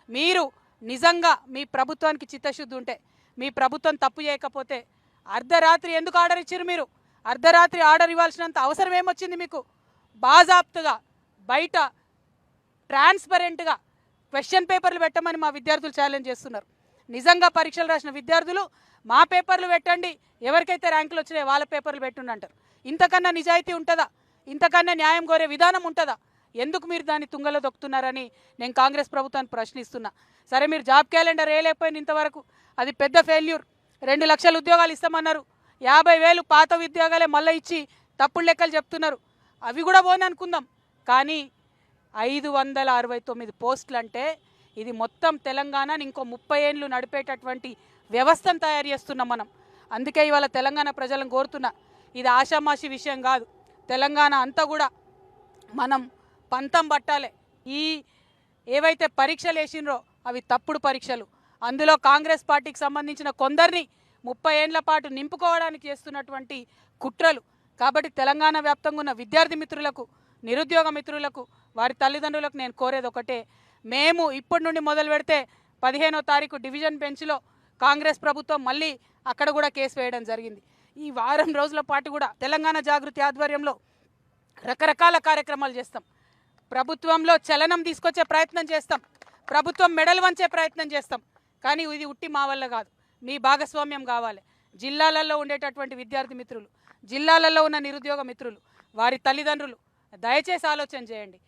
మీరు నిజంగా మీ ప్రభుత్వానికి చిత్తశుద్ధి ఉంటే, మీ ప్రభుత్వం తప్పు చేయకపోతే అర్ధరాత్రి ఎందుకు ఆర్డర్ ఇచ్చారు? మీరు అర్ధరాత్రి ఆర్డర్ ఇవ్వాల్సినంత అవసరం ఏమొచ్చింది మీకు? బాజాప్తుగా బయట ట్రాన్స్పరెంట్గా క్వశ్చన్ పేపర్లు పెట్టమని మా విద్యార్థులు ఛాలెంజ్ చేస్తున్నారు. నిజంగా పరీక్షలు రాసిన విద్యార్థులు మా పేపర్లు పెట్టండి, ఎవరికైతే ర్యాంకులు వచ్చినాయో వాళ్ళ పేపర్లు పెట్టుండి అంటారు. ఇంతకన్నా నిజాయితీ ఉంటుందా? ఇంతకన్నా న్యాయం కోరే విధానం ఉంటుందా? ఎందుకు మీరు దాన్ని తుంగలో దొక్కుతున్నారని నేను కాంగ్రెస్ ప్రభుత్వాన్ని ప్రశ్నిస్తున్నా. సరే, మీరు జాబ్ క్యాలెండర్ వేయలేకపోయింది ఇంతవరకు, అది పెద్ద ఫెయిల్యూర్. 2 లక్షల ఉద్యోగాలు ఇస్తామన్నారు, 50,000 పాత ఉద్యోగాలే మళ్ళీ ఇచ్చి తప్పుడు లెక్కలు చెప్తున్నారు. అవి కూడా పోని అనుకుందాం, కానీ 569 పోస్టులు అంటే ఇది మొత్తం తెలంగాణని ఇంకో 30 ఏళ్ళు నడిపేటటువంటి వ్యవస్థను తయారు చేస్తున్నాం మనం. అందుకే ఇవాళ తెలంగాణ ప్రజలను కోరుతున్నా, ఇది ఆషామాషి విషయం కాదు. తెలంగాణ అంతా కూడా మనం పంతం పట్టాలి. ఈ ఏవైతే పరీక్షలు వేసినరో అవి తప్పుడు పరీక్షలు. అందులో కాంగ్రెస్ పార్టీకి సంబంధించిన కొందరిని 30 ఏళ్ల పాటు నింపుకోవడానికి చేస్తున్నటువంటి కుట్రలు. కాబట్టి తెలంగాణ వ్యాప్తంగా ఉన్న విద్యార్థి మిత్రులకు, నిరుద్యోగ మిత్రులకు, వారి తల్లిదండ్రులకు నేను కోరేది ఒకటే, మేము ఇప్పటి నుండి మొదలు పెడితే 15వ తారీఖు డివిజన్ బెంచ్లో కాంగ్రెస్ ప్రభుత్వం మళ్ళీ అక్కడ కూడా కేసు వేయడం జరిగింది. ఈ వారం రోజుల పాటు కూడా తెలంగాణ జాగృతి ఆధ్వర్యంలో రకరకాల కార్యక్రమాలు చేస్తాం. ప్రభుత్వంలో చలనం తీసుకొచ్చే ప్రయత్నం చేస్తాం, ప్రభుత్వం మెడలు వంచే ప్రయత్నం చేస్తాం. కానీ ఇది ఉట్టి మా వల్ల కాదు, మీ భాగస్వామ్యం కావాలి. జిల్లాలలో ఉండేటటువంటి విద్యార్థి మిత్రులు, జిల్లాలలో ఉన్న నిరుద్యోగ మిత్రులు, వారి తల్లిదండ్రులు దయచేసి ఆలోచన చేయండి.